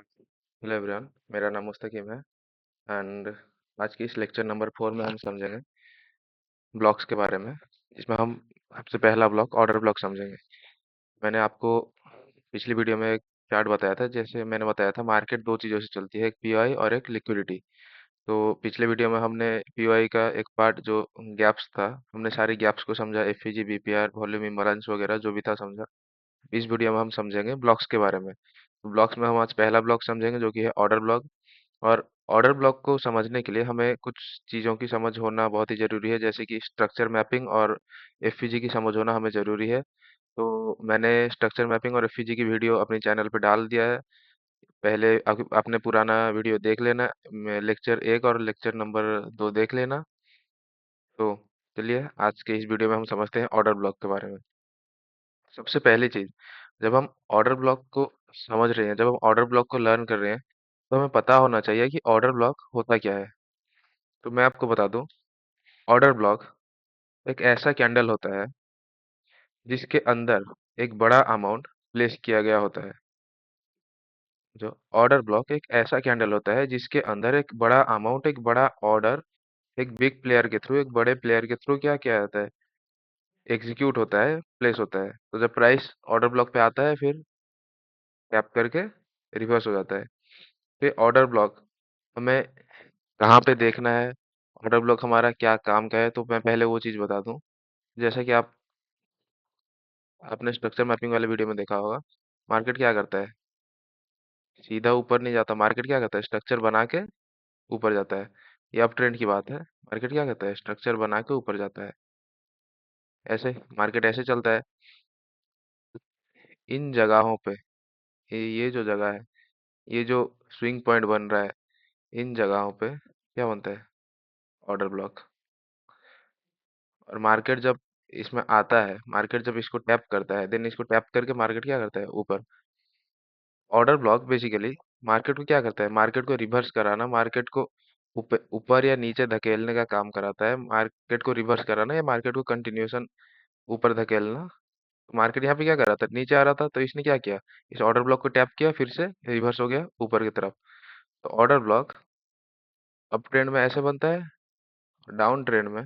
Hello everyone, मेरा नाम मुस्तकीम है एंड आज की इस लेक्चर नंबर 4 में हम समझेंगे ब्लॉक्स के बारे में, जिसमें हम सबसे पहला ब्लॉक ऑर्डर ब्लॉक समझेंगे। मैंने आपको पिछली वीडियो में एक चार्ट बताया था। जैसे मैंने बताया था, मार्केट दो चीज़ों से चलती है, एक पीओआई और एक लिक्विडिटी। तो पिछले वीडियो में हमने पीओआई का एक पार्ट जो गैप्स था, हमने सारी गैप्स को समझा, एफईजी, बीपीआर, वॉल्यूम इम्बालेंस वगैरह जो भी था समझा। इस वीडियो में हम समझेंगे ब्लॉक्स के बारे में। तो ब्लॉक्स में हम आज पहला ब्लॉक समझेंगे जो कि है ऑर्डर ब्लॉक। और ऑर्डर ब्लॉक को समझने के लिए हमें कुछ चीज़ों की समझ होना बहुत ही ज़रूरी है, जैसे कि स्ट्रक्चर मैपिंग और एफईजी की समझ होना हमें ज़रूरी है। तो मैंने स्ट्रक्चर मैपिंग और एफईजी की वीडियो अपने चैनल पे डाल दिया है। पहले आपने पुराना वीडियो देख लेना, लेक्चर 1 और लेक्चर नंबर 2 देख लेना। तो चलिए आज के इस वीडियो में हम समझते हैं ऑर्डर ब्लॉक के बारे में। सबसे पहली चीज़, जब हम ऑर्डर ब्लॉक को समझ रहे हैं, जब हम ऑर्डर ब्लॉक को लर्न कर रहे हैं, तो हमें पता होना चाहिए कि ऑर्डर ब्लॉक होता क्या है। तो मैं आपको बता दूं, ऑर्डर ब्लॉक एक ऐसा कैंडल होता है जिसके अंदर एक बड़ा अमाउंट प्लेस किया गया होता है। जो ऑर्डर ब्लॉक एक ऐसा कैंडल होता है जिसके अंदर एक बड़ा अमाउंट, एक बड़ा ऑर्डर, एक बिग प्लेयर के थ्रू, एक बड़े प्लेयर के थ्रू क्या किया जाता है, एग्जीक्यूट होता है, प्लेस होता है। तो जब प्राइस ऑर्डर ब्लॉक पे आता है, फिर टैप करके रिवर्स हो जाता है। फिर ऑर्डर ब्लॉक हमें कहाँ पे देखना है, ऑर्डर ब्लॉक हमारा क्या काम का है, तो मैं पहले वो चीज़ बता दूं। जैसा कि आपने स्ट्रक्चर मैपिंग वाले वीडियो में देखा होगा, मार्केट क्या करता है, सीधा ऊपर नहीं जाता। मार्केट क्या करता है, स्ट्रक्चर बना के ऊपर जाता है। ये अप ट्रेंड की बात है। मार्केट क्या करता है, स्ट्रक्चर बना के ऊपर जाता है। ऐसे मार्केट ऐसे चलता है। इन जगहों पे, ये जो जगह है, ये जो स्विंग पॉइंट बन रहा है, इन जगहों पे क्या बनता है, ऑर्डर ब्लॉक। और मार्केट जब इसमें आता है, मार्केट जब इसको टैप करता है, देन इसको टैप करके मार्केट क्या करता है, ऊपर। ऑर्डर ब्लॉक बेसिकली मार्केट को क्या करता है, मार्केट को रिवर्स कराना, मार्केट को ऊपर ऊपर या नीचे धकेलने का काम कराता है। मार्केट को रिवर्स कराना या मार्केट को कंटिन्यूशन ऊपर धकेलना। मार्केट यहाँ पे क्या कर रहा था, नीचे आ रहा था, तो इसने क्या किया, इस ऑर्डर ब्लॉक को टैप किया, फिर से रिवर्स हो गया ऊपर की तरफ। तो ऑर्डर ब्लॉक अप ट्रेंड में ऐसे बनता है, डाउन ट्रेंड में,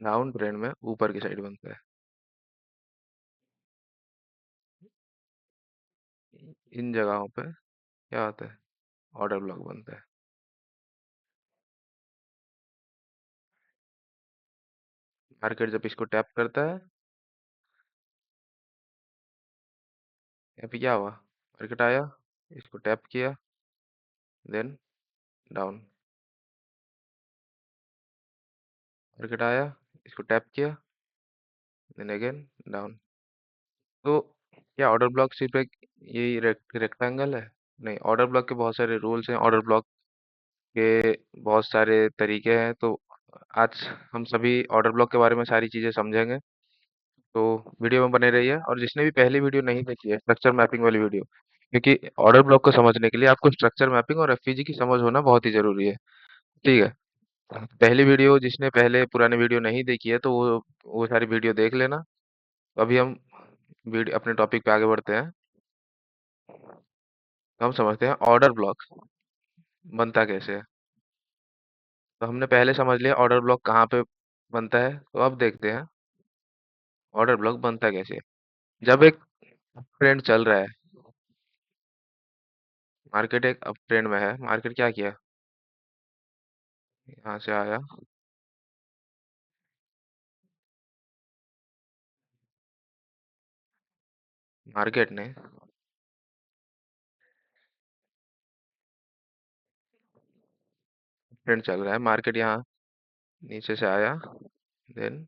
डाउन ट्रेंड में ऊपर की साइड बनता है। इन जगहों पे क्या होता है, ऑर्डर ब्लॉक बनता है। मार्केट जब इसको टैप करता है, यहाँ पे क्या हुआ, मार्केट आया, इसको टैप किया, देन डाउन। मार्केट आया, इसको टैप किया, देन अगेन डाउन। तो क्या ऑर्डर ब्लॉक सिर्फ एक यही रेक्टेंगल है? नहीं, ऑर्डर ब्लॉक के बहुत सारे रूल्स हैं, ऑर्डर ब्लॉक के बहुत सारे तरीके हैं। तो आज हम सभी ऑर्डर ब्लॉक के बारे में सारी चीज़ें समझेंगे। तो वीडियो में बने रहिए। और जिसने भी पहली वीडियो नहीं देखी है, स्ट्रक्चर मैपिंग वाली वीडियो, क्योंकि ऑर्डर ब्लॉक को समझने के लिए आपको स्ट्रक्चर मैपिंग और एफईजी की समझ होना बहुत ही जरूरी है। ठीक है, पहली वीडियो जिसने पहले पुरानी वीडियो नहीं देखी है, तो वो सारी वीडियो देख लेना। तो अभी हम वीडियो अपने टॉपिक पे आगे बढ़ते हैं। तो हम समझते हैं ऑर्डर ब्लॉक बनता कैसे है। तो हमने पहले समझ लिया ऑर्डर ब्लॉक कहाँ पे बनता है, तो अब देखते हैं ऑर्डर ब्लॉक बनता कैसे है। जब एक ट्रेंड चल रहा है, मार्केट एक अप ट्रेंड में है, मार्केट क्या किया, यहाँ से आया, मार्केट ने ट्रेंड चल रहा है, मार्केट यहाँ नीचे से आया, देन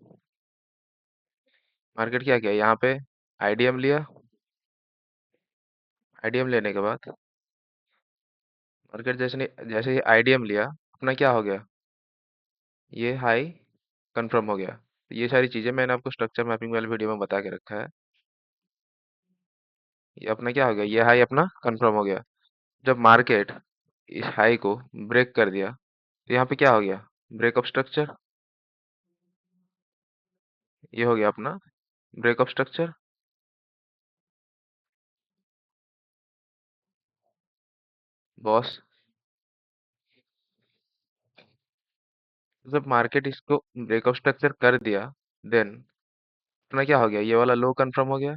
मार्केट क्या किया, यहाँ पे आईडीएम लिया। आईडीएम लेने के बाद मार्केट जैसे ही आईडीएम लिया, अपना क्या हो गया, ये हाई कंफर्म हो गया। तो ये सारी चीजें मैंने आपको स्ट्रक्चर मैपिंग वाले वीडियो में बता के रखा है। ये अपना क्या हो गया, ये हाई अपना कंफर्म हो गया। जब मार्केट इस हाई को ब्रेक कर दिया, तो यहाँ पे क्या हो गया, ब्रेकअप स्ट्रक्चर। ये हो गया अपना ब्रेकअप स्ट्रक्चर। बॉस, जब मार्केट इसको ब्रेकअप स्ट्रक्चर कर दिया, देन अपना क्या हो गया, ये वाला लो कंफर्म हो गया।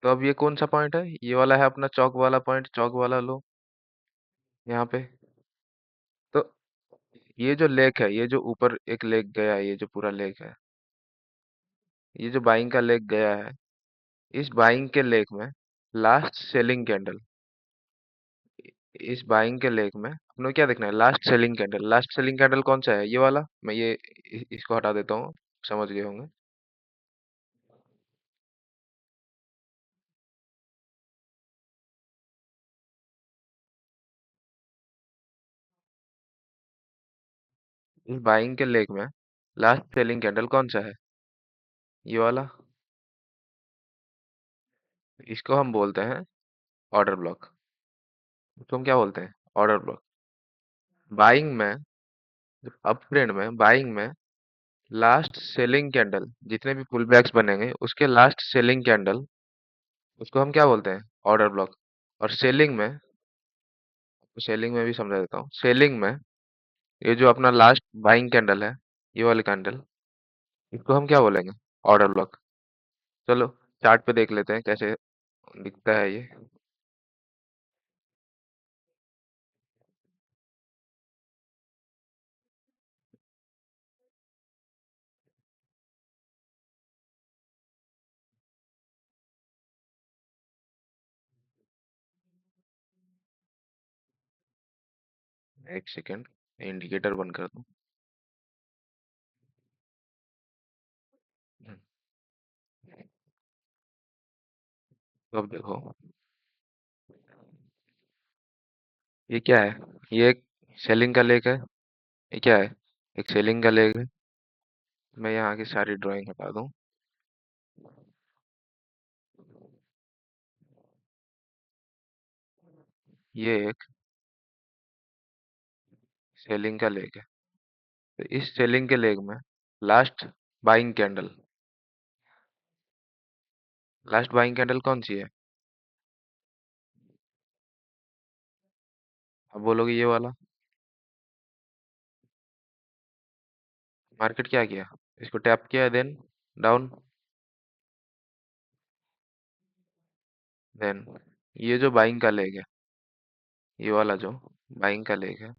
तो अब ये कौन सा पॉइंट है, ये वाला है अपना चौक वाला पॉइंट, चौक वाला लो यहाँ पे। तो ये जो लेग है, ये जो ऊपर एक लेग गया है, ये जो पूरा लेग है, ये जो बाइंग का लेग गया है, इस बाइंग के लेग में लास्ट सेलिंग कैंडल, इस बाइंग के लेग में अपने क्या देखना है, last selling candle. Last selling candle कौन सा है, ये वाला। मैं ये इसको हटा देता हूँ, समझ गए होंगे। इस बाइंग के लेग में लास्ट सेलिंग कैंडल कौन सा है, ये वाला। इसको हम बोलते हैं ऑर्डर ब्लॉक। इसको हम क्या बोलते हैं, ऑर्डर ब्लॉक। बाइंग में, अप ट्रेंड में, बाइंग में लास्ट सेलिंग कैंडल, जितने भी पुल बैक्स बनेंगे उसके लास्ट सेलिंग कैंडल, उसको हम क्या बोलते हैं, ऑर्डर ब्लॉक। और सेलिंग में, सेलिंग में भी समझा देता हूँ। सेलिंग में ये जो अपना लास्ट बाइंग कैंडल है, ये वाली कैंडल, इसको हम क्या बोलेंगे, ऑर्डर ब्लॉक। चलो चार्ट पे देख लेते हैं कैसे दिखता है ये। एक सेकेंड, इंडिकेटर बंद कर दूं। अब देखो, ये क्या है, ये एक सेलिंग का लेग है। ये क्या है, एक सेलिंग का लेग है। मैं यहाँ की सारी ड्राइंग हटा दूं। ये एक सेलिंग का लेग है। तो इस सेलिंग के लेग में last buying candle, last buying candle कौन सी है, अब बोलोगे ये वाला। मार्केट क्या किया, इसको टैप किया, देन डाउन, देन ये जो बाइंग का लेग है, ये वाला जो बाइंग का लेग है,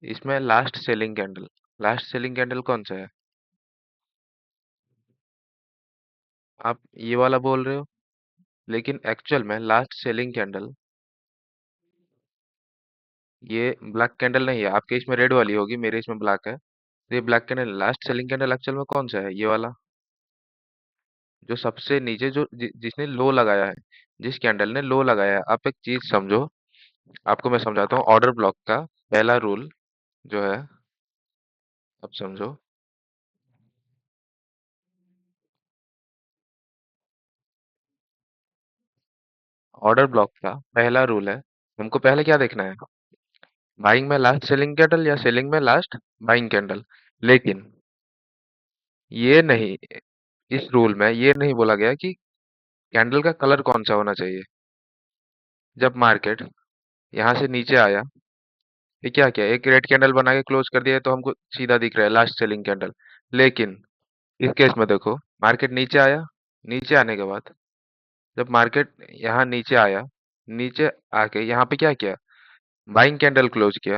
इसमें last selling candle, last selling candle कौन सा है, आप ये वाला बोल रहे हो, लेकिन एक्चुअल में लास्ट सेलिंग कैंडल ये ब्लैक कैंडल नहीं है। आपके इसमें रेड वाली होगी, मेरे इसमें ब्लैक है। तो ये black candle, last selling candle actual में कौन सा है, ये वाला जो सबसे नीचे, जो जिसने लो लगाया है, जिस कैंडल ने लो लगाया है। आप एक चीज समझो, आपको मैं समझाता हूँ ऑर्डर ब्लॉक का पहला रूल जो है, अब समझो। ऑर्डर ब्लॉक का पहला रूल है, हमको पहले क्या देखना है, बाइंग में लास्ट सेलिंग कैंडल या सेलिंग में लास्ट बाइंग कैंडल। लेकिन ये नहीं, इस रूल में ये नहीं बोला गया कि कैंडल का कलर कौन सा होना चाहिए। जब मार्केट यहाँ से नीचे आया, ये क्या किया, एक रेड कैंडल बना के क्लोज कर दिया है, तो हमको सीधा दिख रहा है लास्ट सेलिंग कैंडल। लेकिन इस केस में देखो, मार्केट नीचे आया, नीचे आने के बाद जब मार्केट यहाँ नीचे आया, नीचे आके यहाँ पे क्या किया, बाइंग कैंडल क्लोज किया।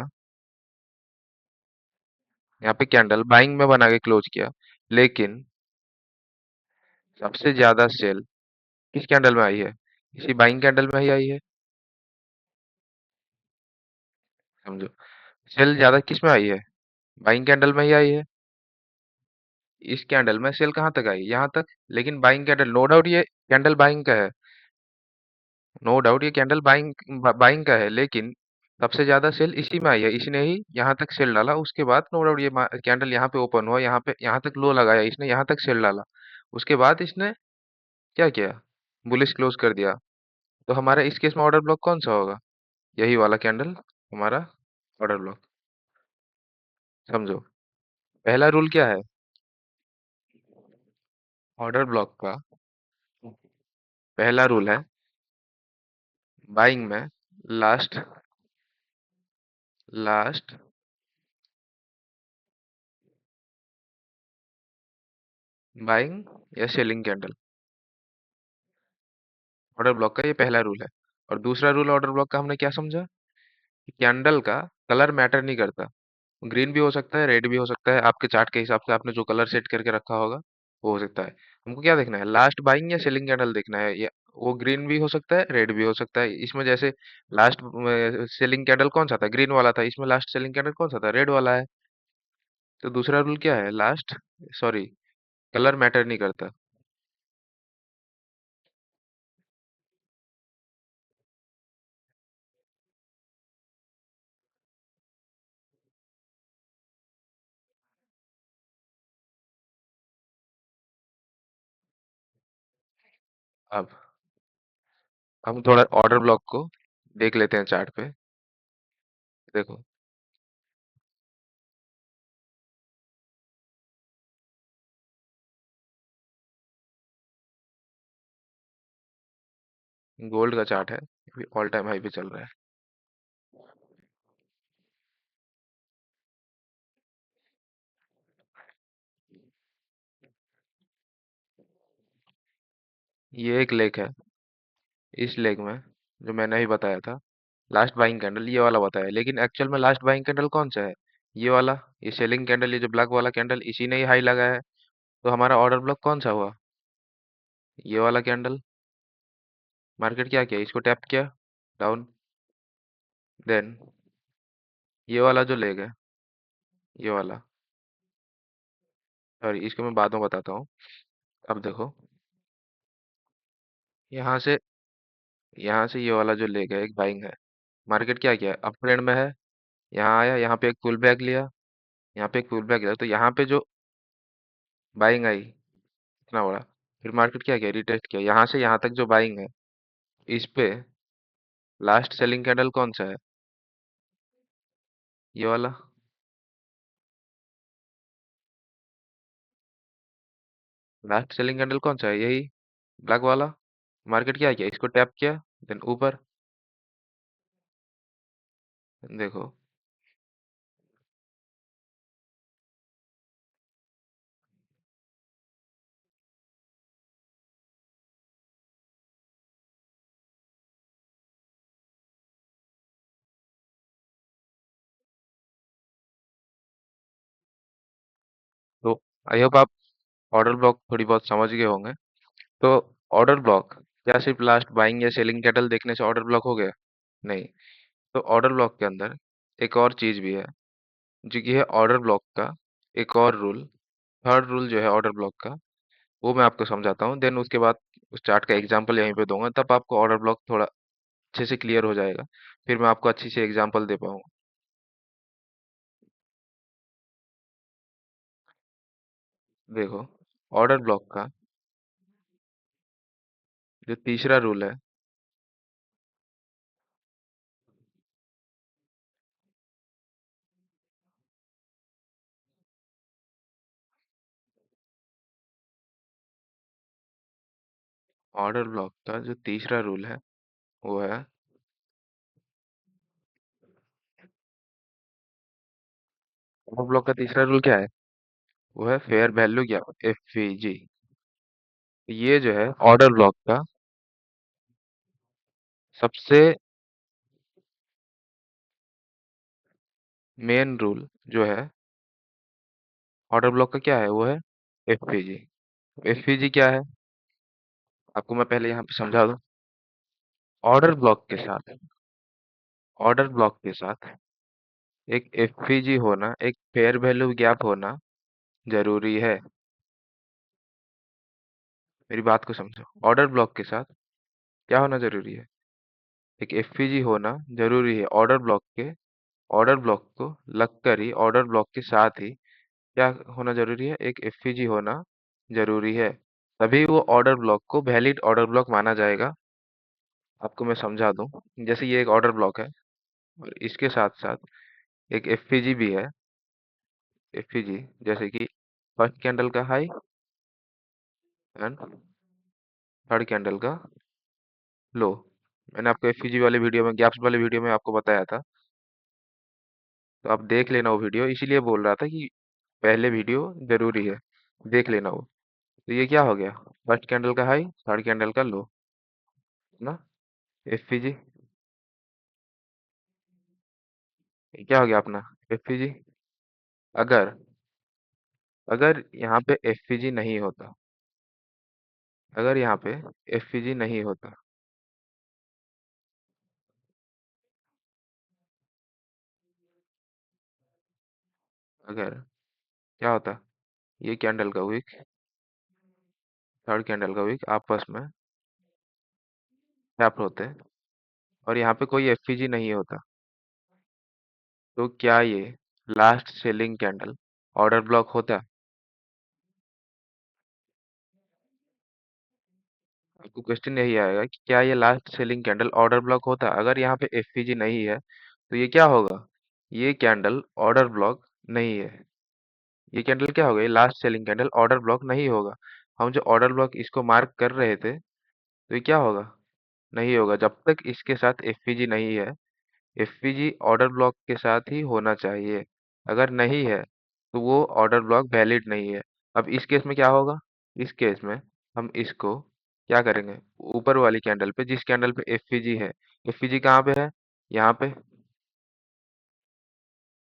यहाँ पे कैंडल बाइंग में बना के क्लोज किया। लेकिन सबसे ज्यादा सेल किस कैंडल में आई है, इसी बाइंग कैंडल में ही आई है। समझो, सेल ज्यादा किस में आई है, बाइंग कैंडल में ही आई है। इस कैंडल में सेल कहाँ तक आई, यहाँ तक। लेकिन बाइंग कैंडल, नो डाउट ये कैंडल बाइंग का है, नो डाउट ये कैंडल बाइंग बाइंग का है। लेकिन सबसे ज्यादा सेल इसी में आई है, इसने ही यहाँ तक सेल डाला। उसके बाद नो डाउट ये कैंडल यहाँ पे ओपन हुआ, यहाँ पे यहाँ तक लो लगाया, इसने यहाँ तक सेल डाला। उसके बाद इसने क्या किया, बुलिश क्लोज कर दिया। तो हमारा इस केस में ऑर्डर ब्लॉक कौन सा होगा, यही वाला कैंडल हमारा ऑर्डर ब्लॉक। समझो, पहला रूल क्या है ऑर्डर ब्लॉक का? पहला रूल है बाइंग में लास्ट लास्ट बाइंग या सेलिंग कैंडल। ऑर्डर ब्लॉक का ये पहला रूल है। और दूसरा रूल ऑर्डर ब्लॉक का हमने क्या समझा कि कैंडल का कलर मैटर नहीं करता। ग्रीन भी हो सकता है, रेड भी हो सकता है, आपके चार्ट के हिसाब से आपने जो कलर सेट करके रखा होगा वो हो सकता है। हमको क्या देखना है, लास्ट बाइंग या सेलिंग कैंडल देखना है। या वो ग्रीन भी हो सकता है, रेड भी हो सकता है। इसमें जैसे लास्ट सेलिंग कैंडल कौन सा था, ग्रीन वाला था। इसमें लास्ट सेलिंग कैंडल कौन सा था, रेड वाला है। तो दूसरा रूल क्या है, लास्ट सॉरी कलर मैटर नहीं करता। अब हम थोड़ा ऑर्डर ब्लॉक को देख लेते हैं चार्ट पे। देखो, गोल्ड का चार्ट है, ऑल टाइम हाई पे चल रहा है। ये एक लेक है। इस लेग में जो मैंने ही बताया था लास्ट बाइंग कैंडल ये वाला बताया, लेकिन एक्चुअल में लास्ट बाइंग कैंडल कौन सा है, ये वाला। ये सेलिंग कैंडल, ये जो ब्लैक वाला कैंडल, इसी ने ही हाई लगाया है। तो हमारा ऑर्डर ब्लॉक कौन सा हुआ, ये वाला कैंडल। मार्केट क्या किया, इसको टैप किया डाउन। देन ये वाला जो लेग है, ये वाला, सॉरी इसको मैं बाद में बताता हूँ। अब देखो, यहाँ से यहाँ से ये वाला जो लेग है एक बाइंग है। मार्केट क्या किया, अप ट्रेंड में है। यहाँ आया, यहाँ पे एक पुल बैक लिया, यहाँ पे एक पुल बैक लिया, तो यहाँ पे जो बाइंग आई इतना बड़ा, फिर मार्केट क्या किया, रिटेस्ट किया। यहाँ से यहाँ तक जो बाइंग है, इस पे लास्ट सेलिंग कैंडल कौन सा है, ये वाला। लास्ट सेलिंग कैंडल कौन सा है, यही ब्लैक वाला। मार्केट क्या किया, इसको टैप किया, देन ऊपर। देखो, तो आई होप आप ऑर्डर ब्लॉक थोड़ी बहुत समझ गए होंगे। तो ऑर्डर ब्लॉक क्या सिर्फ लास्ट बाइंग या सेलिंग कैंडल देखने से ऑर्डर ब्लॉक हो गया, नहीं। तो ऑर्डर ब्लॉक के अंदर एक और चीज भी है, जो कि है ऑर्डर ब्लॉक का एक और रूल। थर्ड रूल जो है ऑर्डर ब्लॉक का, वो मैं आपको समझाता हूँ। देन उसके बाद उस चार्ट का एग्जांपल यहीं पे दूंगा, तब आपको ऑर्डर ब्लॉक थोड़ा अच्छे से क्लियर हो जाएगा। फिर मैं आपको अच्छी से एग्जांपल दे पाऊंगा। देखो, ऑर्डर ब्लॉक का जो तीसरा रूल है, ऑर्डर ब्लॉक का जो तीसरा रूल है वो है, ऑर्डर ब्लॉक का तीसरा रूल क्या है, वो है फेयर वैल्यू गैप, एफवीजी। ये जो है ऑर्डर ब्लॉक का सबसे मेन रूल जो है ऑर्डर ब्लॉक का, क्या है वो है एफवीजी। एफवीजी क्या है, आपको मैं पहले यहाँ पे समझा दूं। ऑर्डर ब्लॉक के साथ ऑर्डर ब्लॉक के साथ एक एफवीजी होना, एक फेयर वैल्यू गैप होना जरूरी है। मेरी बात को समझो, ऑर्डर ब्लॉक के साथ क्या होना जरूरी है, एक एफवीजी होना जरूरी है। ऑर्डर ब्लॉक को लगकर ही, ऑर्डर ब्लॉक के साथ ही क्या होना जरूरी है, एक एफवीजी होना जरूरी है। तभी वो ऑर्डर ब्लॉक को वैलिड ऑर्डर ब्लॉक माना जाएगा। आपको मैं समझा दूं, जैसे ये एक ऑर्डर ब्लॉक है और इसके साथ साथ एक एफवीजी भी है। एफईजी, जैसे कि फर्स्ट कैंडल का हाई एंड थर्ड कैंडल का लो। मैंने आपको एफईजी वाले वीडियो में, गैप्स वाले वीडियो में आपको बताया था, तो आप देख लेना वो वीडियो। इसीलिए बोल रहा था कि पहले वीडियो जरूरी है, देख लेना वो। तो ये क्या हो गया, फर्स्ट कैंडल का हाई, थर्ड कैंडल का लो ना। एफईजी, ये क्या हो गया अपना एफईजी। अगर अगर यहाँ पे एफईजी नहीं होता, अगर यहाँ पे एफईजी नहीं होता, अगर क्या होता, ये कैंडल का विक, थर्ड कैंडल का विक आपस में टैप होते हैं और यहाँ पे कोई एफईजी नहीं होता, तो क्या ये last selling candle order block होता। आपको क्वेश्चन यही आएगा कि क्या ये last selling candle order block होता। अगर यहाँ पे एफईजी नहीं है तो ये क्या होगा, ये कैंडल ऑर्डर ब्लॉक नहीं है। ये कैंडल क्या होगा, ये last selling candle order block नहीं होगा। हम जो ऑर्डर ब्लॉक इसको मार्क कर रहे थे, तो ये क्या होगा, नहीं होगा जब तक इसके साथ एफईजी नहीं है। एफईजी ऑर्डर ब्लॉक के साथ ही होना चाहिए। अगर नहीं है तो वो ऑर्डर ब्लॉक वैलिड नहीं है। अब इस केस में क्या होगा, इस केस में हम इसको क्या करेंगे, ऊपर वाली कैंडल पे, जिस कैंडल पे एफईजी है, एफईजी कहाँ पे है, यहाँ पे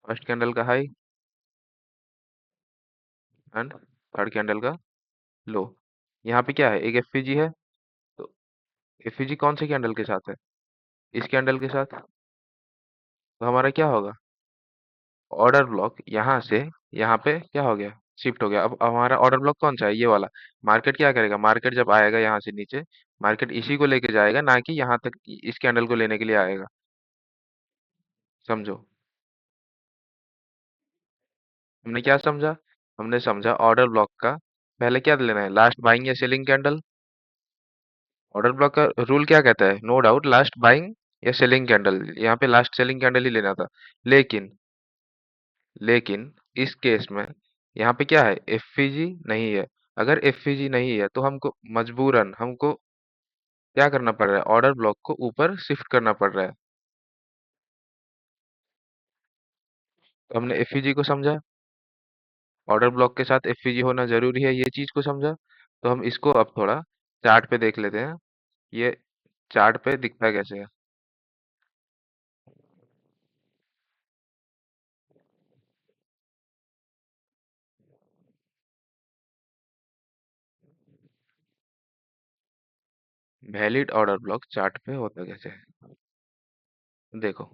फर्स्ट कैंडल का हाई एंड थर्ड कैंडल का लो। यहाँ पे क्या है, एक एफईजी है, तो एफईजी कौन से कैंडल के साथ है, इस कैंडल के साथ। तो हमारा क्या होगा, ऑर्डर ब्लॉक यहाँ से यहाँ पे क्या हो गया, शिफ्ट हो गया। अब हमारा ऑर्डर ब्लॉक कौन सा है, ये वाला। मार्केट क्या करेगा, मार्केट जब आएगा यहाँ से नीचे, मार्केट इसी को लेके जाएगा, ना कि यहाँ तक इस कैंडल को लेने के लिए आएगा। समझो, हमने क्या समझा, हमने समझा ऑर्डर ब्लॉक का पहले क्या लेना है, लास्ट बाइंग या सेलिंग कैंडल। ऑर्डर ब्लॉक का रूल क्या कहता है, नो डाउट लास्ट बाइंग या सेलिंग कैंडल, यहाँ पे लास्ट सेलिंग कैंडल ही लेना था। लेकिन लेकिन इस केस में यहाँ पे क्या है, एफईजी नहीं है। अगर एफईजी नहीं है तो हमको मजबूरन हमको क्या करना पड़ रहा है, ऑर्डर ब्लॉक को ऊपर शिफ्ट करना पड़ रहा है। तो हमने एफईजी को समझा, ऑर्डर ब्लॉक के साथ एफईजी होना जरूरी है, ये चीज को समझा। तो हम इसको अब थोड़ा चार्ट पे देख लेते हैं, ये चार्ट पे दिखता कैसे है। वैलिड ऑर्डर ब्लॉक चार्ट पे होता कैसे है, देखो।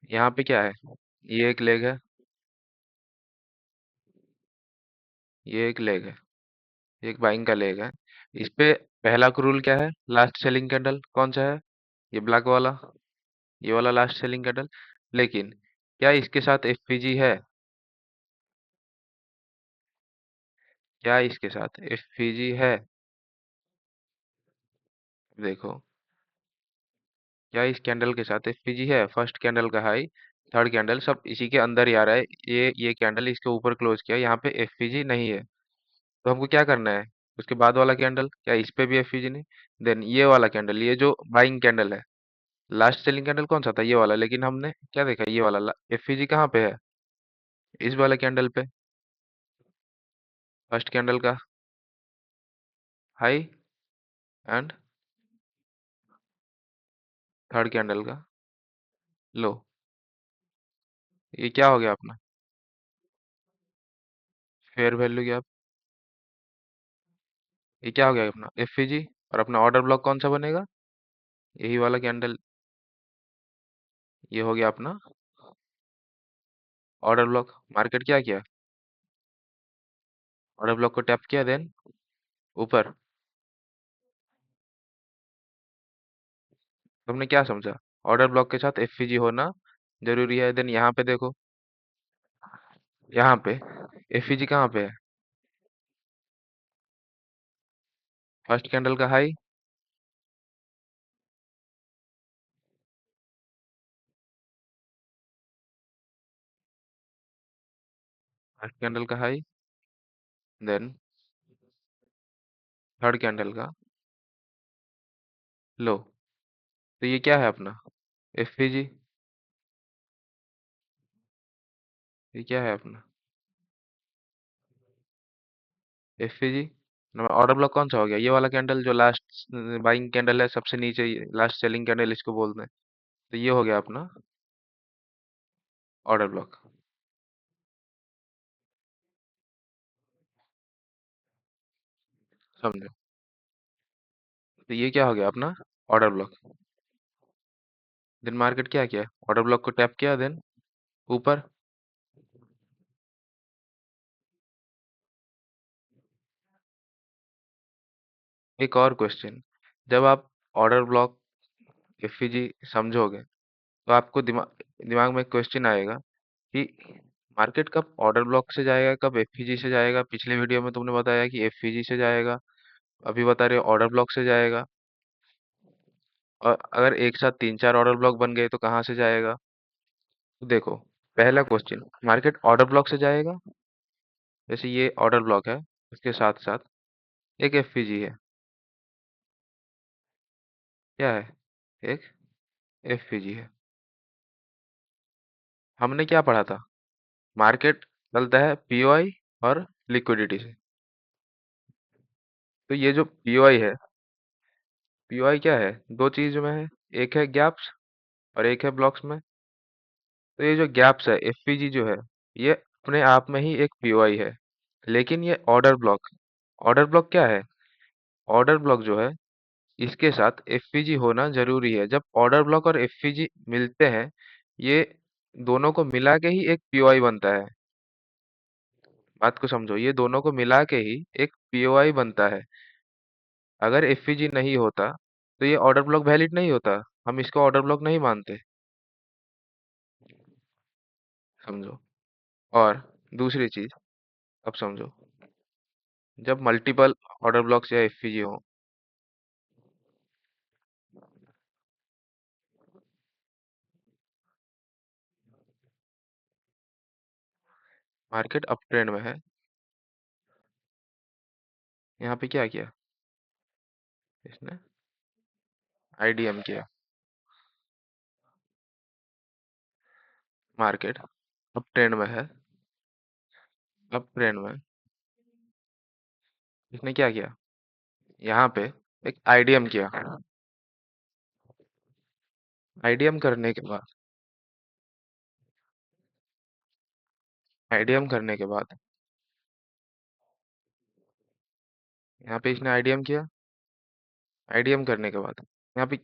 यहाँ पे क्या है, ये एक लेग है, ये एक लेग है, एक बाइंग का लेग है। इस पे पहला रूल क्या है, लास्ट सेलिंग कैंडल कौन सा है, ये ब्लैक वाला, ये वाला लास्ट सेलिंग कैंडल। लेकिन क्या इसके साथ एफपीजी है, क्या इसके साथ एफपीजी है, देखो। क्या इस कैंडल के साथ एफपीजी है, फर्स्ट कैंडल का हाई, थर्ड कैंडल सब इसी के अंदर ही आ रहा है। ये कैंडल इसके ऊपर क्लोज किया, यहाँ पे एफपीजी नहीं है। तो हमको क्या करना है, उसके बाद वाला कैंडल, क्या इस पे भी एफपीजी नहीं। देन ये वाला कैंडल, ये जो बाइंग कैंडल है, लास्ट सेलिंग कैंडल कौन सा था, ये वाला। लेकिन हमने क्या देखा, ये वाला एफईजी कहाँ पे है, इस वाले कैंडल पे, फर्स्ट कैंडल का हाई एंड थर्ड कैंडल का लो। ये क्या हो गया अपना फेयर वैल्यू गैप, ये क्या हो गया अपना एफईजी। और अपना ऑर्डर ब्लॉक कौन सा बनेगा, यही वाला कैंडल, ये हो गया अपना ऑर्डर ब्लॉक। मार्केट क्या किया, ऑर्डर ब्लॉक को टैप किया, देन ऊपर। तुमने क्या समझा, ऑर्डर ब्लॉक के साथ एफईजी होना जरूरी है। देन यहाँ पे देखो, यहाँ पे एफईजी कहाँ पे है, फर्स्ट कैंडल का हाई फर्स्ट कैंडल का हाई, देन थर्ड कैंडल का लो। तो ये क्या है अपना? एफपीजी। ये क्या है अपना? एफपीजी। ऑर्डर ब्लॉक कौन सा हो गया? ये वाला कैंडल जो लास्ट बाइंग कैंडल है, सबसे नीचे, लास्ट सेलिंग कैंडल इसको बोलते हैं। तो ये हो गया अपना ऑर्डर ब्लॉक। समझो। तो ये क्या हो गया अपना? Order block. देन मार्केट क्या किया? ऑर्डर ब्लॉक को टैप किया, देन ऊपर। एक और क्वेश्चन, जब आप ऑर्डर ब्लॉक एफईजी समझोगे तो आपको दिमाग दिमाग में एक क्वेश्चन आएगा कि मार्केट कब ऑर्डर ब्लॉक से जाएगा, कब एफईजी से जाएगा। पिछले वीडियो में तुमने बताया कि एफईजी से जाएगा, अभी बता रहे हो ऑर्डर ब्लॉक से जाएगा। और अगर एक साथ तीन चार ऑर्डर ब्लॉक बन गए तो कहाँ से जाएगा? तो देखो, पहला क्वेश्चन, मार्केट ऑर्डर ब्लॉक से जाएगा। जैसे ये ऑर्डर ब्लॉक है, उसके साथ साथ एक एफईजी है। क्या है? एक एफईजी है। हमने क्या पढ़ा था? मार्केट चलता है पीओआई और लिक्विडिटी से। तो ये जो पीओआई है, पीओआई क्या है? दो चीज में है, एक है गैप्स और एक है ब्लॉक्स में। तो ये जो गैप्स है, एफपीजी जो है, ये अपने आप में ही एक पीओआई है। लेकिन ये ऑर्डर ब्लॉक क्या है? ऑर्डर ब्लॉक जो है, इसके साथ एफपीजी होना जरूरी है। जब ऑर्डर ब्लॉक और एफपीजी मिलते हैं, ये दोनों को मिला के ही एक पीओआई बनता है। बात को समझो, ये दोनों को मिला के ही एक पीओआई बनता है। अगर एफईजी नहीं होता तो ये ऑर्डर ब्लॉक वैलिड नहीं होता, हम इसको ऑर्डर ब्लॉक नहीं मानते। समझो। और दूसरी चीज, अब समझो, जब मल्टीपल ऑर्डर ब्लॉक्स या एफईजी हो, मार्केट अप ट्रेंड में है, यहाँ पे क्या किया इसने? आईडीएम किया। मार्केट अप ट्रेंड में है, अप ट्रेंड में इसने क्या किया? यहाँ पे एक आईडीएम किया। आईडीएम करने के बाद, आईडीएम करने के बाद यहाँ पे इसने आईडीएम किया। आईडीएम करने के बाद यहाँ पे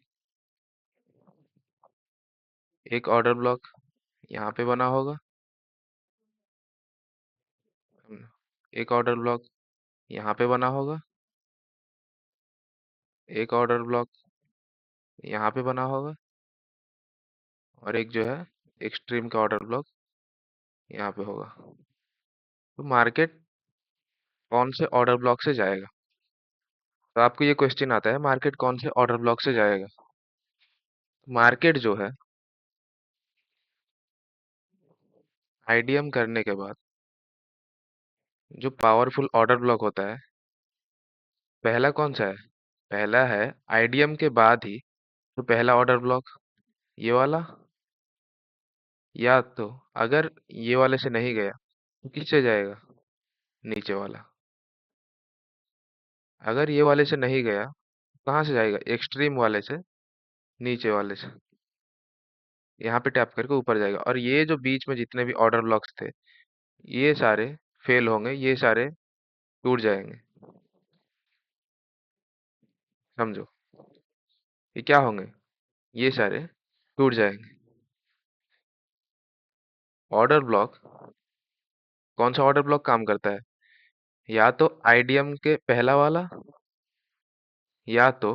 एक ऑर्डर ब्लॉक यहाँ पे बना होगा। एक ऑर्डर ब्लॉक यहाँ पे बना होगा। एक ऑर्डर ब्लॉक यहाँ पे बना होगा। और एक जो है एक्सट्रीम का ऑर्डर ब्लॉक यहाँ पे होगा। तो मार्केट कौन से ऑर्डर ब्लॉक से जाएगा? तो आपको ये क्वेश्चन आता है, मार्केट कौन से ऑर्डर ब्लॉक से जाएगा? मार्केट जो है, आईडीएम करने के बाद जो पावरफुल ऑर्डर ब्लॉक होता है, पहला कौन सा है? पहला है आईडीएम के बाद ही तो पहला ऑर्डर ब्लॉक, ये वाला। या तो अगर ये वाले से नहीं गया तो किससे जाएगा? नीचे वाला। अगर ये वाले से नहीं गया, कहाँ से जाएगा? एक्सट्रीम वाले से, नीचे वाले से। यहाँ पे टैप करके ऊपर जाएगा। और ये जो बीच में जितने भी ऑर्डर ब्लॉक्स थे, ये सारे फेल होंगे, ये सारे टूट जाएंगे। समझो, ये क्या होंगे? ये सारे टूट जाएंगे। ऑर्डर ब्लॉक, कौन सा ऑर्डर ब्लॉक काम करता है? या तो आईडीएम के पहला वाला, या तो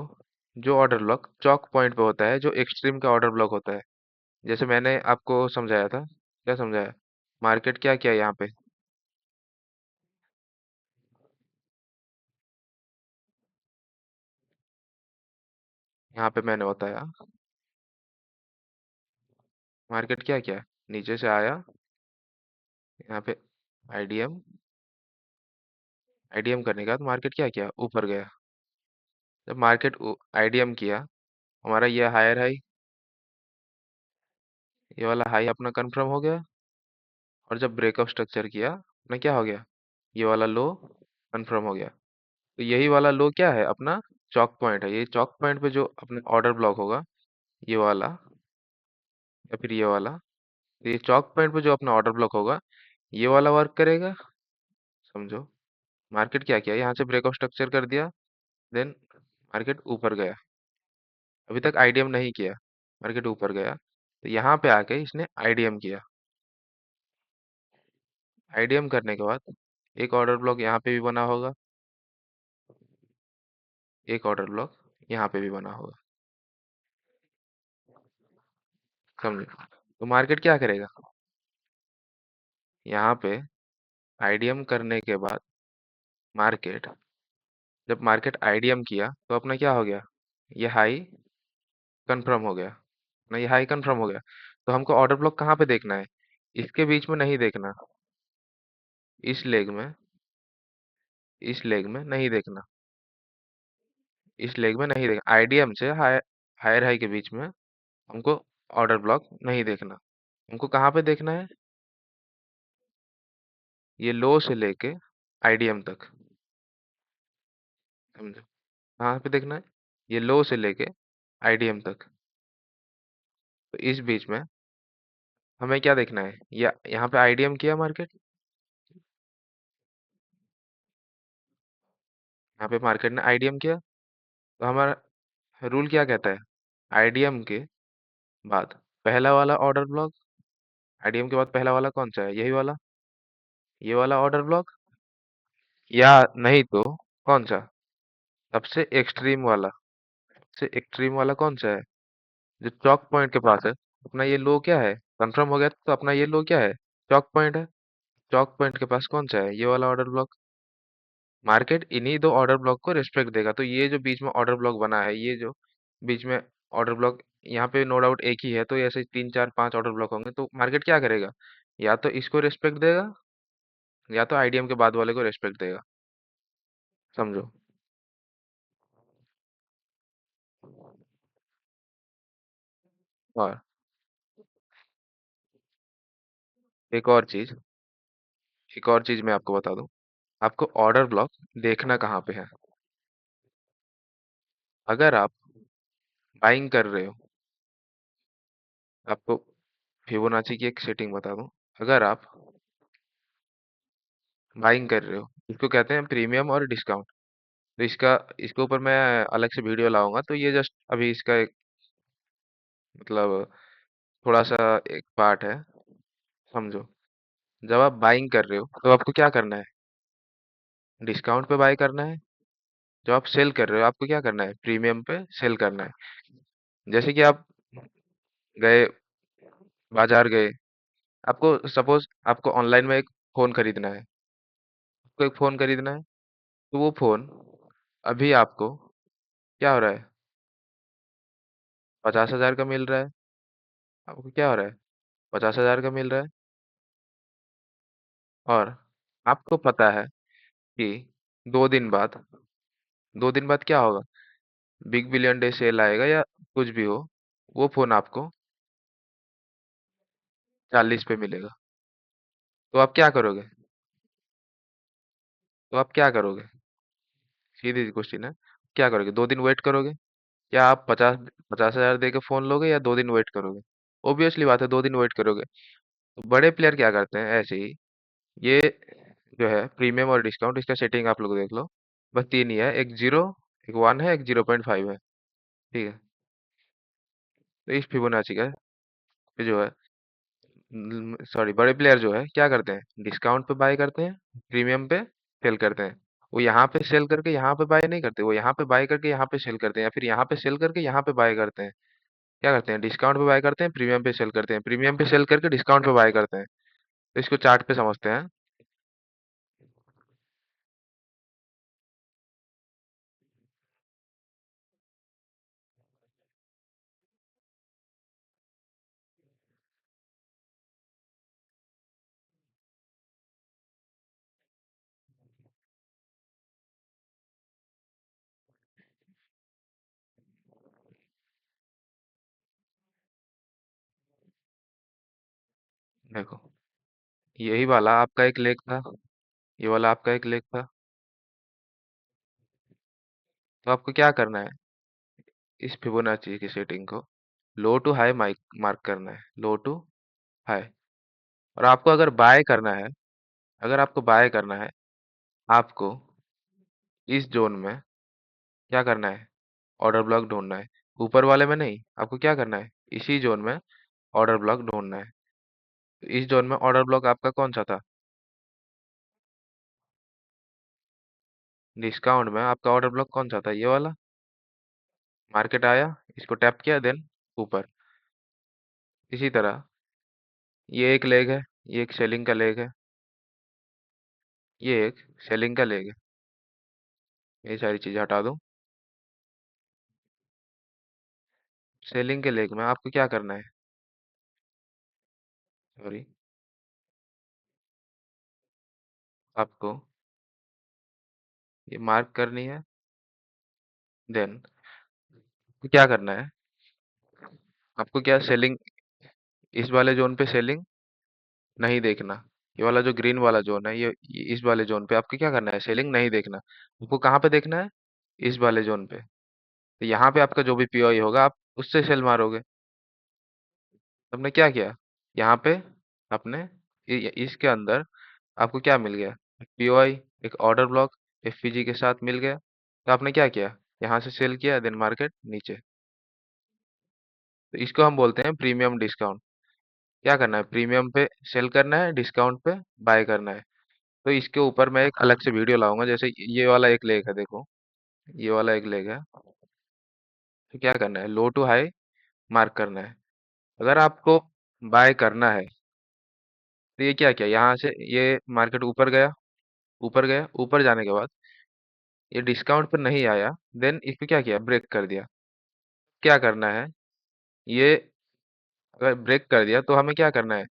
जो ऑर्डर ब्लॉक चौक पॉइंट पे होता है, जो एक्सट्रीम का ऑर्डर ब्लॉक होता है। जैसे मैंने आपको समझाया था, क्या समझाया? मार्केट क्या किया यहाँ पे? यहाँ पे मैंने बताया, मार्केट क्या किया? नीचे से आया, यहाँ पे आईडीएम आईडीएम करने के बाद मार्केट क्या किया, ऊपर गया। जब मार्केट आईडीएम किया, हमारा ये हायर हाई, ये वाला हाई अपना कंफर्म हो गया। और जब ब्रेकअप स्ट्रक्चर किया, अपना क्या हो गया, ये वाला लो कंफर्म हो गया। तो यही वाला लो क्या है, अपना चॉक पॉइंट है। ये चॉक पॉइंट पे जो अपने ऑर्डर ब्लॉक होगा, ये वाला या फिर ये वाला, तो ये चॉक पॉइंट पे जो अपना ऑर्डर ब्लॉक होगा, ये वाला वर्क करेगा। समझो, मार्केट क्या किया, यहाँ से ब्रेकआउट स्ट्रक्चर कर दिया, देन मार्केट ऊपर गया। अभी तक आईडीएम नहीं किया, मार्केट ऊपर गया, तो यहाँ पे आके इसने आईडीएम किया। आईडीएम करने के बाद एक ऑर्डर ब्लॉक यहाँ पे भी बना होगा, एक ऑर्डर ब्लॉक यहाँ पे भी बना होगा। समझे, तो मार्केट क्या करेगा, यहाँ पे आईडीएम करने के बाद मार्केट, जब मार्केट आईडीएम किया तो अपना क्या हो गया, ये हाई कंफर्म हो गया ना, ये हाई कंफर्म हो गया। तो हमको ऑर्डर ब्लॉक कहाँ पे देखना है, इसके बीच में नहीं देखना, इस लेग में, इस लेग में नहीं देखना, इस लेग में नहीं देखना, आईडीएम से हायर हाई के बीच में हमको ऑर्डर ब्लॉक नहीं देखना। हमको कहाँ पे देखना है, ये लो से लेके आईडीएम तक। समझो, कहाँ पे देखना है, ये लो से लेके आईडीएम तक। तो इस बीच में हमें क्या देखना है, या यहाँ पे आईडीएम किया मार्केट, यहाँ पे मार्केट ने आईडीएम किया, तो हमारा रूल क्या कहता है, आईडीएम के बाद पहला वाला ऑर्डर ब्लॉक, आईडीएम के बाद पहला वाला कौन सा है, यही वाला, ये वाला ऑर्डर ब्लॉक, या नहीं तो कौन सा, सबसे एक्सट्रीम वाला, सबसे एक्सट्रीम वाला कौन सा है, जो चौक पॉइंट के पास है। अपना ये लो क्या है, कंफर्म हो गया, तो अपना ये लो क्या है, चौक पॉइंट है। चौक पॉइंट के पास कौन सा है, ये वाला ऑर्डर ब्लॉक। मार्केट इन्हीं दो ऑर्डर ब्लॉक को रिस्पेक्ट देगा। तो ये जो बीच में ऑर्डर ब्लॉक बना है, ये जो बीच में ऑर्डर ब्लॉक, यहाँ पे नो डाउट एक ही है, तो ऐसे 3 4 5 ऑर्डर ब्लॉक होंगे, तो मार्केट क्या करेगा, या तो इसको रिस्पेक्ट देगा, या तो आईडीएम के बाद वाले को रिस्पेक्ट देगा। समझो, और एक और चीज, एक और चीज मैं आपको बता दूं, आपको ऑर्डर ब्लॉक देखना कहाँ पे है। अगर आप बाइंग कर रहे हो, आपको फिबोनाची की एक सेटिंग बता दूं, अगर आप बाइंग कर रहे हो, इसको कहते हैं प्रीमियम और डिस्काउंट। तो इसका, इसके ऊपर मैं अलग से वीडियो लाऊंगा, तो ये जस्ट अभी इसका एक मतलब थोड़ा सा एक पार्ट है। समझो, जब आप बाइंग कर रहे हो तो आपको क्या करना है, डिस्काउंट पे बाय करना है। जब आप सेल कर रहे हो, आपको क्या करना है, प्रीमियम पे सेल करना है। जैसे कि आप गए, बाजार गए, आपको सपोज आपको ऑनलाइन में एक फोन खरीदना है, आपको एक फोन खरीदना है, तो वो फोन अभी आपको क्या हो रहा है, 50,000 का मिल रहा है। आपको क्या हो रहा है, 50,000 का मिल रहा है। और आपको पता है कि 2 दिन बाद, 2 दिन बाद क्या होगा, बिग बिलियन डे सेल आएगा या कुछ भी हो, वो फोन आपको 40 पे मिलेगा। तो आप क्या करोगे, तो आप क्या करोगे, सीधी सी क्वेश्चन है, क्या करोगे, 2 दिन वेट करोगे, क्या आप 50,000 दे के फोन लोगे, या 2 दिन वेट करोगे। ऑब्वियसली बात है, 2 दिन वेट करोगे। तो बड़े प्लेयर क्या करते हैं, ऐसे ही, ये जो है प्रीमियम और डिस्काउंट, इसका सेटिंग आप लोग देख लो, बस तीन ही है, एक जीरो, एक वन है, एक 0.5 है। ठीक है, तो इस फिबोनाची का ये जो है, सॉरी, बड़े प्लेयर जो है क्या करते हैं, डिस्काउंट पे बाय करते हैं, प्रीमियम पे सेल करते हैं। वो यहाँ पे सेल करके यहाँ पे बाय नहीं करते, वो यहाँ पे बाय करके यहाँ पे सेल करते हैं, या फिर यहाँ पे सेल करके यहाँ पे बाय करते हैं। क्या करते हैं, डिस्काउंट पे बाय करते हैं, प्रीमियम पे सेल करते हैं, प्रीमियम पे सेल करके डिस्काउंट पे बाय करते हैं। तो इसको चार्ट पे समझते हैं। देखो, यही वाला आपका एक लेग था, ये वाला आपका एक लेग था। तो आपको क्या करना है, इस फिबोनाची की सेटिंग को लो टू हाई मार्क करना है, लो टू हाई। और आपको अगर बाय करना है, अगर आपको बाय करना है, आपको इस जोन में क्या करना है, ऑर्डर ब्लॉक ढूंढना है। ऊपर वाले में नहीं, आपको क्या करना है, इसी जोन में ऑर्डर ब्लॉक ढूंढना है। तो इस जोन में ऑर्डर ब्लॉक आपका कौन सा था, डिस्काउंट में आपका ऑर्डर ब्लॉक कौन सा था, ये वाला। मार्केट आया, इसको टैप किया, देन ऊपर। इसी तरह ये एक लेग है, ये एक सेलिंग का लेग है, ये एक सेलिंग का लेग है। ये सारी चीजें हटा दूं। सेलिंग के लेग में आपको क्या करना है, सॉरी, आपको ये मार्क करनी है। देन क्या करना है, आपको क्या सेलिंग, इस वाले जोन पे सेलिंग नहीं देखना। ये वाला जो ग्रीन वाला जोन है, ये इस वाले जोन पे आपको क्या करना है, सेलिंग नहीं देखना। आपको कहाँ पे देखना है, इस वाले जोन पे। तो यहाँ पे आपका जो भी पीओई होगा, आप उससे सेल मारोगे। तुमने क्या किया, यहाँ पे अपने इसके अंदर आपको क्या मिल गया, पीओआई, एक ऑर्डर ब्लॉक एफपीजी के साथ मिल गया। तो आपने क्या किया, यहाँ से सेल किया, देन मार्केट नीचे। तो इसको हम बोलते हैं प्रीमियम डिस्काउंट। क्या करना है, प्रीमियम पे सेल करना है, डिस्काउंट पे बाय करना है। तो इसके ऊपर मैं एक अलग से वीडियो लाऊंगा। जैसे ये वाला एक लेग है, देखो, ये वाला एक लेग है। तो क्या करना है, लो टू हाई मार्क करना है। अगर आपको बाय करना है, तो ये क्या किया, यहाँ से ये मार्केट ऊपर गया, ऊपर गया, ऊपर जाने के बाद ये डिस्काउंट पर नहीं आया, देन इसको क्या किया, ब्रेक कर दिया। क्या करना है, ये अगर ब्रेक कर दिया तो हमें क्या करना है,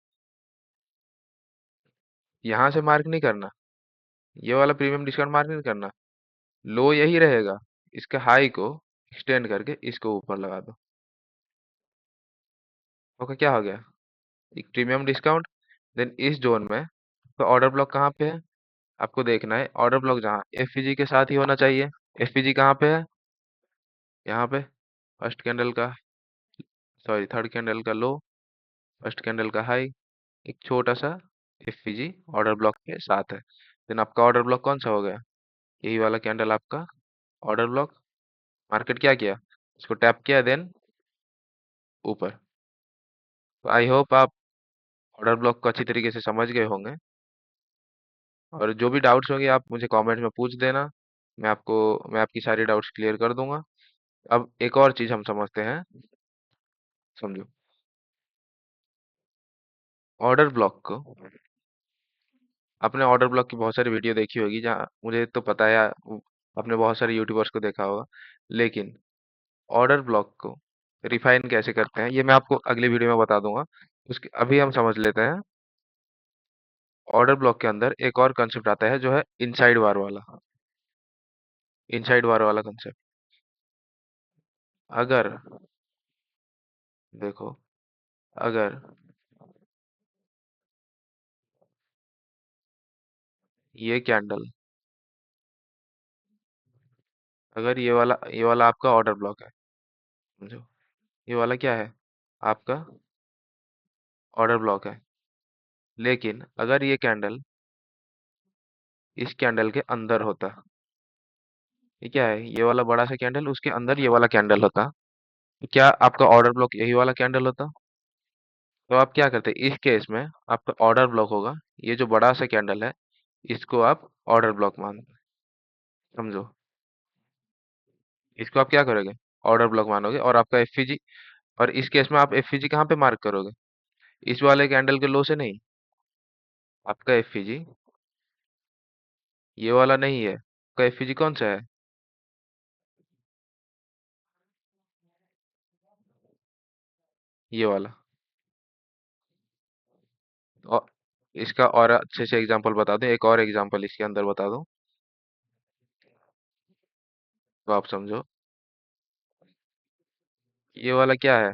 यहाँ से मार्क नहीं करना, ये वाला प्रीमियम डिस्काउंट मार्क नहीं करना। लो यही रहेगा, इसके हाई को एक्सटेंड करके इसको ऊपर लगा दो। ओके, क्या हो गया, एक प्रीमियम डिस्काउंट। देन इस जोन में तो ऑर्डर ब्लॉक कहाँ पे है, आपको देखना है ऑर्डर ब्लॉक जहाँ एफपीजी के साथ ही होना चाहिए। एफपीजी कहाँ पे है, यहाँ पे फर्स्ट कैंडल का, सॉरी थर्ड कैंडल का लो, फर्स्ट कैंडल का हाई, एक छोटा सा एफपीजी ऑर्डर ब्लॉक के साथ है। देन आपका ऑर्डर ब्लॉक कौन सा हो गया, यही वाला कैंडल आपका ऑर्डर ब्लॉक। मार्केट क्या किया, इसको टैप किया, देन ऊपर। तो आई होप आप ऑर्डर ब्लॉक को अच्छी तरीके से समझ गए होंगे। और जो भी डाउट्स होंगे आप मुझे कमेंट में पूछ देना, मैं आपकी सारी डाउट्स क्लियर कर दूंगा। अब एक और चीज हम समझते हैं, समझो। ऑर्डर ब्लॉक को, आपने ऑर्डर ब्लॉक की बहुत सारी वीडियो देखी होगी, जहाँ मुझे तो पता है आपने बहुत सारे यूट्यूबर्स को देखा होगा। लेकिन ऑर्डर ब्लॉक को रिफाइन कैसे करते हैं, ये मैं आपको अगली वीडियो में बता दूंगा। उसके अभी हम समझ लेते हैं, ऑर्डर ब्लॉक के अंदर एक और कंसेप्ट आता है, जो है इनसाइड वार वाला, इनसाइड वार वाला कंसेप्ट। अगर, देखो, अगर ये कैंडल, अगर ये वाला आपका ऑर्डर ब्लॉक है, समझो, ये वाला क्या है, आपका ऑर्डर ब्लॉक है। लेकिन अगर ये कैंडल इस कैंडल के अंदर होता, ये क्या है, ये वाला बड़ा सा कैंडल, उसके अंदर ये वाला कैंडल होता, तो क्या आपका ऑर्डर ब्लॉक यही वाला कैंडल होता। तो आप क्या करते, इस केस में आपका ऑर्डर ब्लॉक होगा ये जो बड़ा सा कैंडल है, इसको आप ऑर्डर ब्लॉक मानते, समझो। इसको आप क्या करोगे, ऑर्डर ब्लॉक मानोगे, और आपका एफईजी, और इस केस में आप एफईजी कहाँ पे मार्क करोगे, इस वाले कैंडल के लो से नहीं। आपका एफईजी ये वाला नहीं है, आपका एफईजी कौन सा है, ये वाला। और इसका और अच्छे से एग्जांपल बता दूं, एक और एग्जांपल इसके अंदर बता दूं, तो आप समझो। ये वाला क्या है,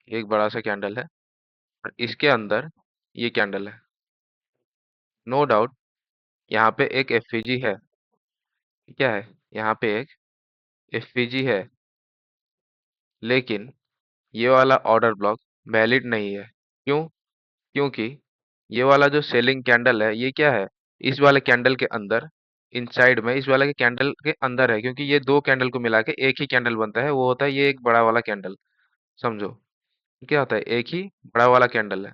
एक बड़ा सा कैंडल है और इसके अंदर ये कैंडल है। नो डाउट यहाँ पे एक एफवीजी है। क्या है? यहाँ पे एक एफवीजी है, लेकिन ये वाला ऑर्डर ब्लॉक वैलिड नहीं है। क्यों? क्योंकि ये वाला जो सेलिंग कैंडल है ये क्या है? इस वाले कैंडल के अंदर, इनसाइड में, इस वाले के कैंडल के अंदर है, क्योंकि ये दो कैंडल को मिला के एक ही कैंडल बनता है, वो होता है ये एक बड़ा वाला कैंडल। समझो, क्या होता है? एक ही बड़ा वाला कैंडल है,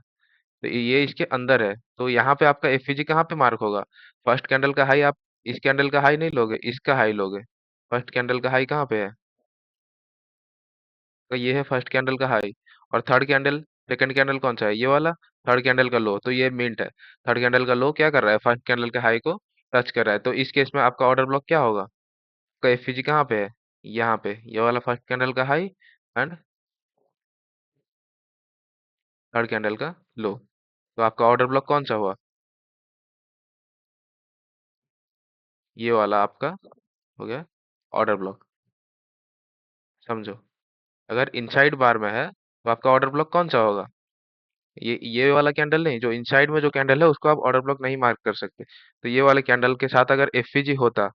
तो ये इसके अंदर है। तो यहाँ पे आपका एफईजी कहाँ पे मार्क होगा? फर्स्ट कैंडल का हाई आप इस कैंडल का हाई नहीं लोगे, इसका हाई लोगे। फर्स्ट कैंडल का हाई कहाँ पे है? तो ये है फर्स्ट कैंडल का हाई। और थर्ड कैंडल, सेकंड कैंडल कौन सा है? ये वाला। थर्ड कैंडल का लो, तो ये मिंट है। थर्ड कैंडल का लो क्या कर रहा है? फर्स्ट कैंडल के हाई को टच कर रहा है, तो इस केस में आपका ऑर्डर ब्लॉक क्या होगा? आपका एफईजी कहाँ पे है? यहाँ पे, ये वाला फर्स्ट कैंडल का हाई एंड थर्ड कैंडल का लो। तो आपका ऑर्डर ब्लॉक कौन सा हुआ? ये वाला आपका हो गया ऑर्डर ब्लॉक। समझो, अगर इनसाइड बार में है तो आपका ऑर्डर ब्लॉक कौन सा होगा? ये वाला कैंडल नहीं, जो इनसाइड में जो कैंडल है उसको आप ऑर्डर ब्लॉक नहीं मार्क कर सकते। तो ये वाले कैंडल के साथ अगर एफवीजी होता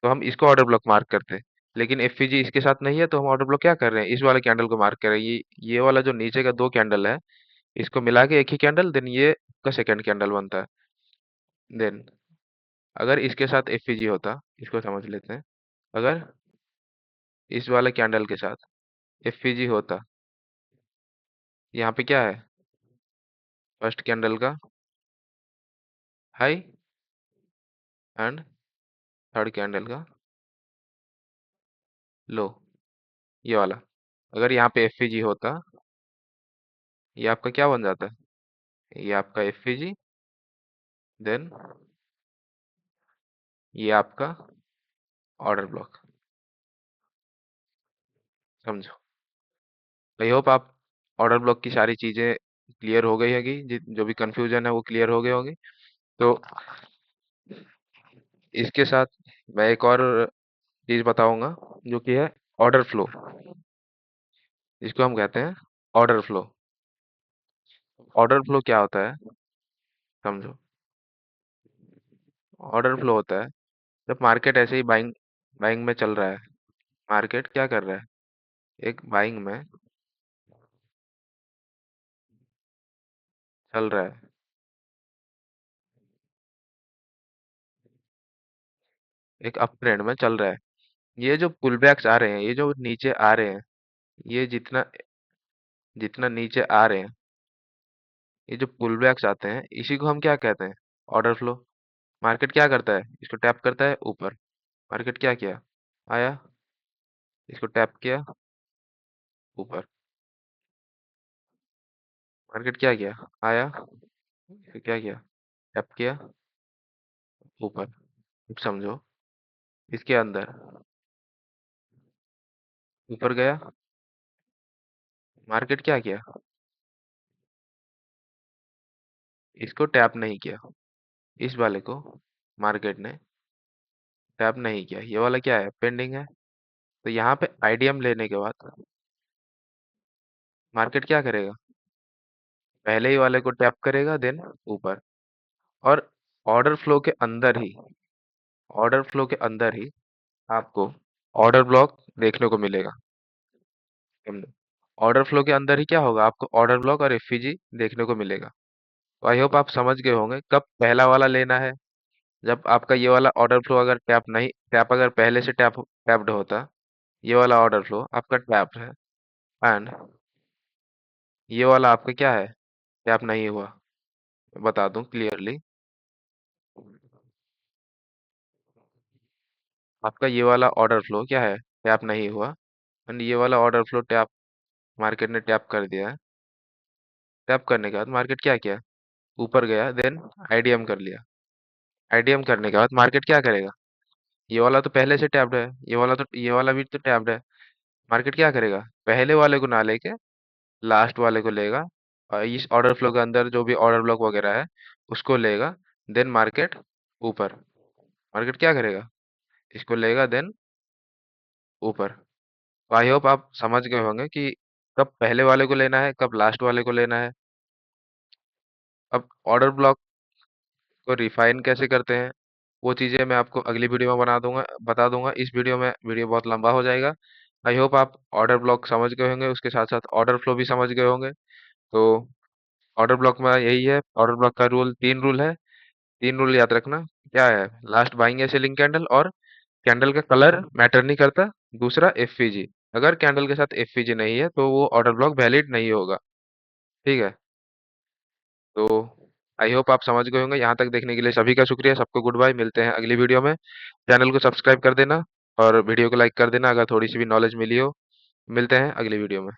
तो हम इसको ऑर्डर ब्लॉक मार्क करते। लेकिन एफवीजी इसके साथ नहीं है, तो हम ऑर्डर ब्लॉक क्या कर रहे हैं? इस वाले कैंडल को मार्क कर रहे हैं। ये वाला जो नीचे का दो कैंडल है, इसको मिला के एक ही कैंडल, देन ये का सेकंड कैंडल बनता है। देन अगर इसके साथ एफवीजी होता, इसको समझ लेते हैं। अगर इस वाले कैंडल के साथ एफवीजी होता, यहाँ पे क्या है? फर्स्ट कैंडल का हाई एंड थर्ड कैंडल का लो, ये वाला। अगर यहाँ पे एफवीजी होता, ये आपका क्या बन जाता है? ये आपका एफवीजी, देन ये आपका ऑर्डर ब्लॉक। समझो, आई होप आप ऑर्डर ब्लॉक की सारी चीजें क्लियर हो गई होगी, जो भी कंफ्यूजन है वो क्लियर हो गई होगी। तो इसके साथ मैं एक और चीज बताऊंगा, जो कि है ऑर्डर फ्लो। इसको हम कहते हैं ऑर्डर फ्लो। ऑर्डर फ्लो क्या होता है? समझो, ऑर्डर फ्लो होता है जब मार्केट ऐसे ही बाइंग बाइंग में चल रहा है। मार्केट क्या कर रहा है? एक बाइंग में चल रहा है, एक अप ट्रेंड में चल रहा है। ये जो पुल बैक्स आ रहे हैं, ये जो नीचे आ रहे हैं, ये जितना जितना नीचे आ रहे हैं, ये जो पुल बैक्स आते हैं, इसी को हम क्या कहते हैं? Order flow. मार्केट क्या करता है? इसको टैप करता है ऊपर। मार्केट क्या किया? आया, इसको टैप किया ऊपर। मार्केट क्या किया? आया, इसको क्या किया? टैप किया ऊपर। अब समझो, इसके अंदर ऊपर गया, मार्केट क्या किया? इसको टैप नहीं किया, इस वाले को मार्केट ने टैप नहीं किया। ये वाला क्या है? पेंडिंग है। तो यहाँ पे आईडीएम लेने के बाद मार्केट क्या करेगा? पहले ही वाले को टैप करेगा, देन ऊपर। और ऑर्डर फ्लो के अंदर ही ऑर्डर फ्लो के अंदर ही आपको ऑर्डर ब्लॉक देखने को मिलेगा। समझो, ऑर्डर फ्लो के अंदर ही क्या होगा? आपको ऑर्डर ब्लॉक और एफईजी देखने को मिलेगा। तो आई होप आप समझ गए होंगे कब पहला वाला लेना है। जब आपका ये वाला ऑर्डर फ्लो अगर टैप अगर पहले से टैप्ड होता, ये वाला ऑर्डर फ्लो आपका टैप है, एंड ये वाला आपका क्या है? टैप नहीं हुआ। बता दूं क्लियरली, आपका ये वाला ऑर्डर फ्लो क्या है? टैप नहीं हुआ। एंड ये वाला ऑर्डर फ्लो टैप, मार्केट ने टैप कर दिया है। टैप करने के बाद मार्केट क्या किया? ऊपर गया, देन आईडीएम कर लिया। आईडीएम करने के बाद मार्केट क्या करेगा? ये वाला तो पहले से टैप्ड है, ये वाला भी तो टैप्ड है। मार्केट क्या करेगा? पहले वाले को ना लेके लास्ट वाले को लेगा, और इस ऑर्डर फ्लो के अंदर जो भी ऑर्डर ब्लॉक वगैरह है उसको लेगा, देन मार्केट ऊपर। मार्केट क्या करेगा? इसको लेगा, देन ऊपर। आई होप आप समझ गए होंगे कि कब पहले वाले को लेना है, कब लास्ट वाले को लेना है। अब ऑर्डर ब्लॉक को रिफाइन कैसे करते हैं, वो चीज़ें मैं आपको अगली वीडियो में बता दूंगा। इस वीडियो में वीडियो बहुत लंबा हो जाएगा। आई होप आप ऑर्डर ब्लॉक समझ गए होंगे, उसके साथ साथ ऑर्डर फ्लो भी समझ गए होंगे। तो ऑर्डर ब्लॉक में यही है, ऑर्डर ब्लॉक का रूल, 3 रूल है। 3 रूल याद रखना। क्या है? लास्ट बाइंग ए सेलिंग कैंडल, और कैंडल का कलर मैटर नहीं करता। दूसरा एफवीजी, अगर कैंडल के साथ एफवीजी नहीं है तो वो ऑर्डर ब्लॉक वैलिड नहीं होगा। ठीक है। तो आई होप आप समझ गए होंगे। यहाँ तक देखने के लिए सभी का शुक्रिया। सबको गुड बाय, मिलते हैं अगली वीडियो में। चैनल को सब्सक्राइब कर देना और वीडियो को लाइक कर देना अगर थोड़ी सी भी नॉलेज मिली हो। मिलते हैं अगली वीडियो में।